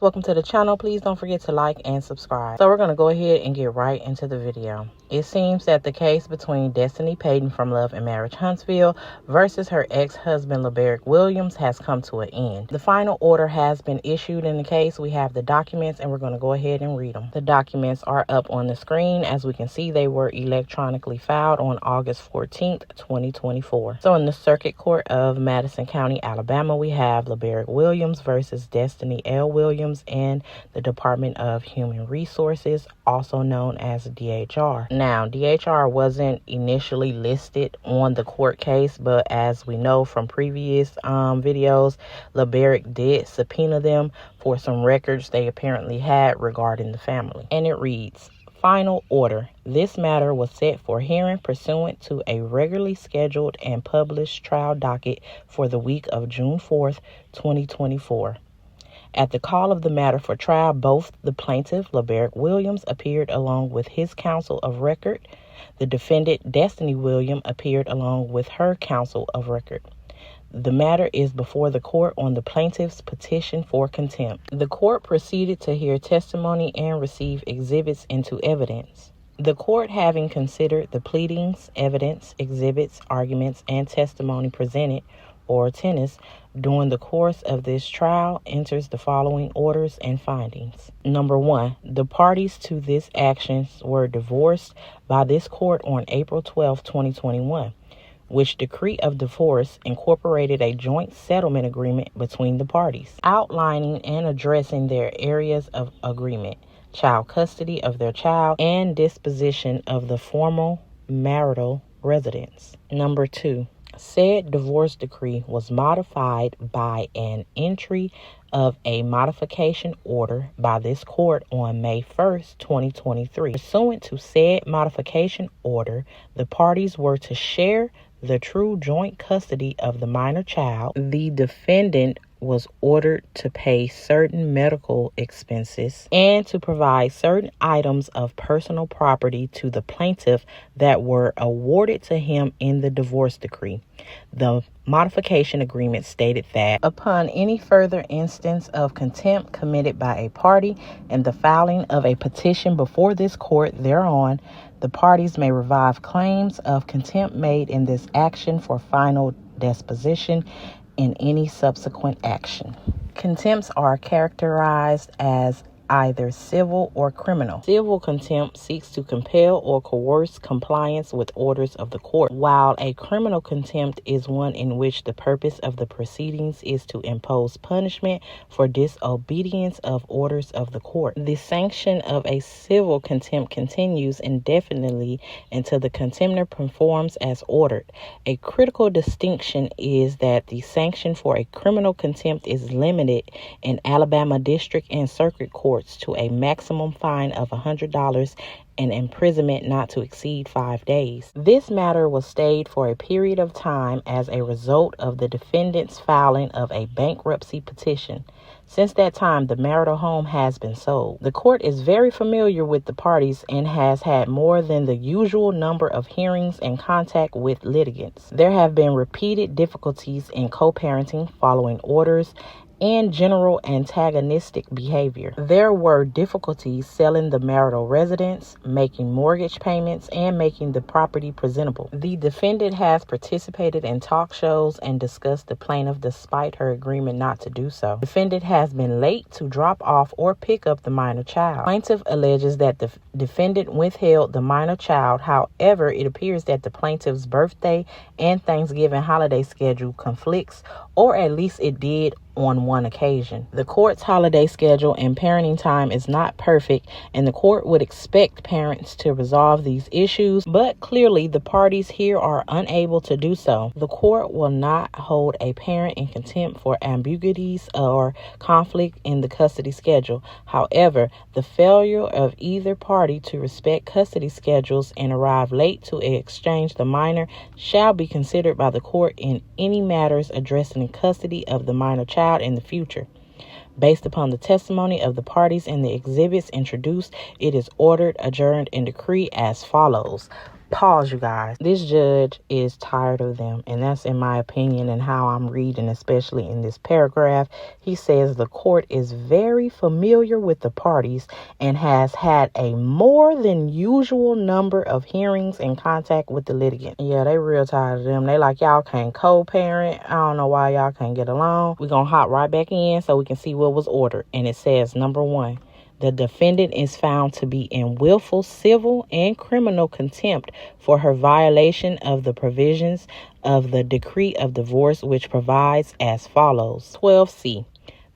Welcome to the channel. Please don't forget to like and subscribe. So we're going to go ahead and get right into the video. It seems that the case between Destiny Payton from Love and Marriage Huntsville versus her ex-husband LeBerick Williams has come to an end. The final order has been issued in the case. We have the documents and we're going to go ahead and read them. The documents are up on the screen. As we can see, they were electronically filed on August 14th, 2024. So in the Circuit Court of Madison County, Alabama, we have LeBerick Williams versus Destiny L. Williams and the Department of Human Resources, also known as DHR. Now, DHR wasn't initially listed on the court case, but as we know from previous videos, LeBerick did subpoena them for some records they apparently had regarding the family. And it reads, Final order. This matter was set for hearing pursuant to a regularly scheduled and published trial docket for the week of June 4th, 2024. At the call of the matter for trial, both the plaintiff, LeBerick Williams, appeared along with his counsel of record. The defendant, Destiny Williams, appeared along with her counsel of record. The matter is before the court on the plaintiff's petition for contempt. The court proceeded to hear testimony and receive exhibits into evidence. The court, having considered the pleadings, evidence, exhibits, arguments, and testimony presented, or tennis, during the course of this trial, enters the following orders and findings. Number 1, the parties to this action were divorced by this court on April 12, 2021, which decree of divorce incorporated a joint settlement agreement between the parties, outlining and addressing their areas of agreement, child custody of their child, and disposition of the formal marital residence. Number 2, said divorce decree was modified by an entry of a modification order by this court on May 1st, 2023. Pursuant to said modification order, the parties were to share the true joint custody of the minor child. The defendant was ordered to pay certain medical expenses and to provide certain items of personal property to the plaintiff that were awarded to him in the divorce decree. The modification agreement stated that upon any further instance of contempt committed by a party and the filing of a petition before this court thereon, the parties may revive claims of contempt made in this action for final disposition in any subsequent action. Contempts are characterized as either civil or criminal. Civil contempt seeks to compel or coerce compliance with orders of the court, while a criminal contempt is one in which the purpose of the proceedings is to impose punishment for disobedience of orders of the court. The sanction of a civil contempt continues indefinitely until the contemptor performs as ordered. A critical distinction is that the sanction for a criminal contempt is limited in Alabama district and circuit courts to a maximum fine of $100 and imprisonment not to exceed 5 days. This matter was stayed for a period of time as a result of the defendant's filing of a bankruptcy petition. Since that time, the marital home has been sold. The court is very familiar with the parties and has had more than the usual number of hearings and contact with litigants. There have been repeated difficulties in co-parenting following orders and general antagonistic behavior. There were difficulties selling the marital residence, making mortgage payments, and making the property presentable. The defendant has participated in talk shows and discussed the plaintiff despite her agreement not to do so. The defendant has been late to drop off or pick up the minor child. Plaintiff alleges that the defendant withheld the minor child. However, it appears that the plaintiff's birthday and Thanksgiving holiday schedule conflicts, or at least it did on one occasion. The court's holiday schedule and parenting time is not perfect, and the court would expect parents to resolve these issues, but clearly the parties here are unable to do so. The court will not hold a parent in contempt for ambiguities or conflict in the custody schedule. However, the failure of either party to respect custody schedules and arrive late to exchange the minor shall be considered by the court in any matters addressing custody of the minor child in the future. Based upon the testimony of the parties and the exhibits introduced, it is ordered, adjourned, and decreed as follows. Pause, you guys. This judge is tired of them, and that's in my opinion and how I'm reading, especially in this paragraph. He says the court is very familiar with the parties and has had a more than usual number of hearings and contact with the litigant. Yeah, they real tired of them. They like, y'all can't co-parent. I don't know why y'all can't get along. We're gonna hop right back in so we can see what was ordered. And it says, number 1, the defendant is found to be in willful civil and criminal contempt for her violation of the provisions of the decree of divorce, which provides as follows. 12C.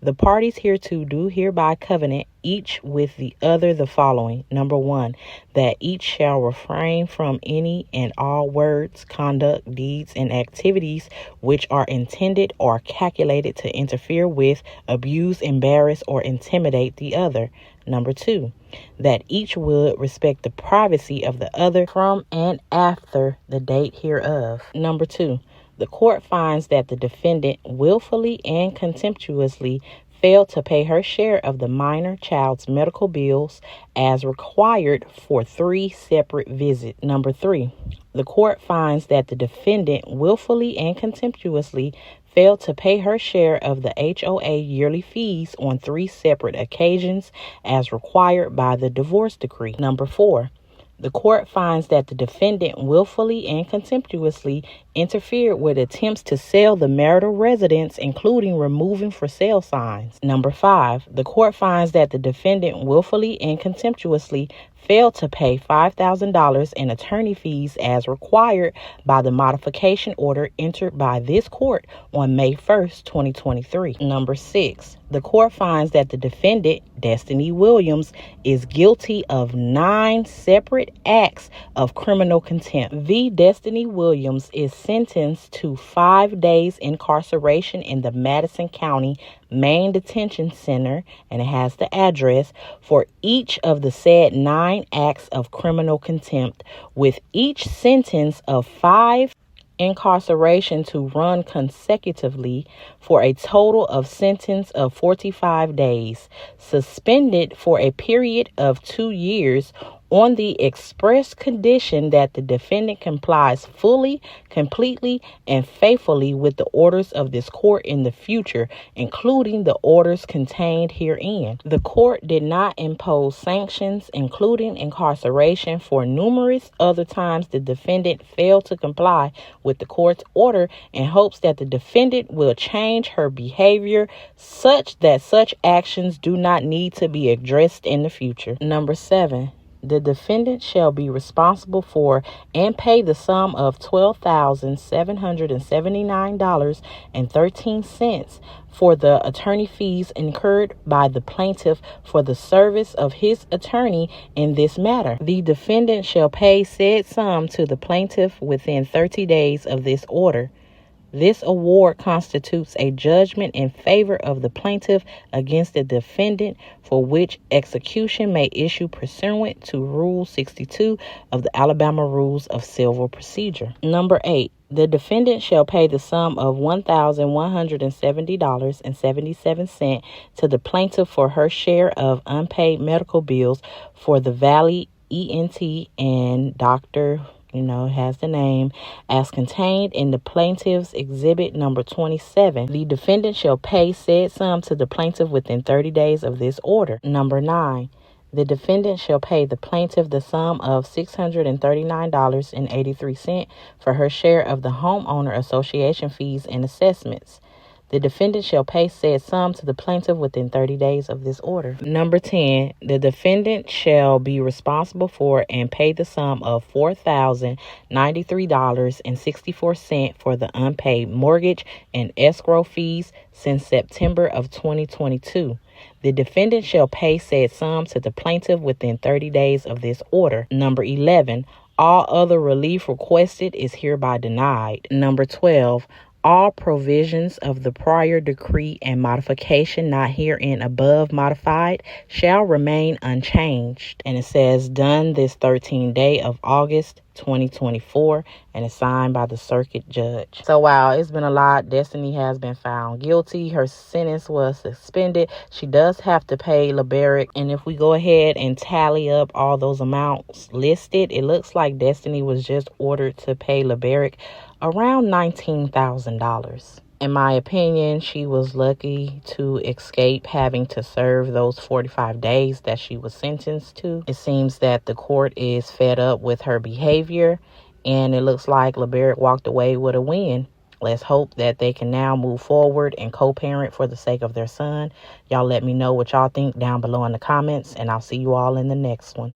The parties hereto do hereby covenant each with the other the following. Number 1, that each shall refrain from any and all words, conduct, deeds, and activities which are intended or calculated to interfere with, abuse, embarrass, or intimidate the other. Number 2, that each would respect the privacy of the other from and after the date hereof. Number 2, the court finds that the defendant willfully and contemptuously failed to pay her share of the minor child's medical bills as required for 3 separate visits. Number 3, the court finds that the defendant willfully and contemptuously failed to pay her share of the HOA yearly fees on 3 separate occasions as required by the divorce decree. Number 4, the court finds that the defendant willfully and contemptuously interfered with attempts to sell the marital residence, including removing for sale signs. Number 5, the court finds that the defendant willfully and contemptuously failed to pay $5,000 in attorney fees as required by the modification order entered by this court on May 1st, 2023. Number 6, the court finds that the defendant, Destiny Williams, is guilty of 9 separate acts of criminal contempt. V. Destiny Williams is sentenced to 5 days incarceration in the Madison County Main Detention Center, and it has the address, for each of the said 9 acts of criminal contempt, with each sentence of 5 incarceration to run consecutively for a total of sentence of 45 days, suspended for a period of 2 years on the express condition that the defendant complies fully, completely, and faithfully with the orders of this court in the future, including the orders contained herein. The court did not impose sanctions, including incarceration, for numerous other times the defendant failed to comply with the court's order, in hopes that the defendant will change her behavior such that such actions do not need to be addressed in the future. Number 7, the defendant shall be responsible for and pay the sum of $12,779.13 for the attorney fees incurred by the plaintiff for the service of his attorney in this matter. The defendant shall pay said sum to the plaintiff within 30 days of this order. This award constitutes a judgment in favor of the plaintiff against the defendant, for which execution may issue pursuant to Rule 62 of the Alabama Rules of Civil Procedure. Number 8, the defendant shall pay the sum of $1,170.77 to the plaintiff for her share of unpaid medical bills for the Valley ENT and Dr. has the name, as contained in the plaintiff's exhibit number 27. The defendant shall pay said sum to the plaintiff within 30 days of this order. Number 9, the defendant shall pay the plaintiff the sum of $639.83 for her share of the homeowner association fees and assessments. The defendant shall pay said sum to the plaintiff within 30 days of this order. Number 10, the defendant shall be responsible for and pay the sum of $4,093.64 for the unpaid mortgage and escrow fees since September of 2022. The defendant shall pay said sum to the plaintiff within 30 days of this order. Number 11, all other relief requested is hereby denied. Number 12, all provisions of the prior decree and modification not herein above modified shall remain unchanged. And it says done this 13th day of August 2024, and it's signed by the circuit judge. So wow, it's been a lot. Destiny has been found guilty. Her sentence was suspended. She does have to pay LeBaric, and if we go ahead and tally up all those amounts listed, it looks like Destiny was just ordered to pay LeBaric around $19,000. In my opinion, she was lucky to escape having to serve those 45 days that she was sentenced to. It seems that the court is fed up with her behavior, and it looks like LeBaric walked away with a win. Let's hope that they can now move forward and co-parent for the sake of their son. Y'all let me know what y'all think down below in the comments, and I'll see you all in the next one.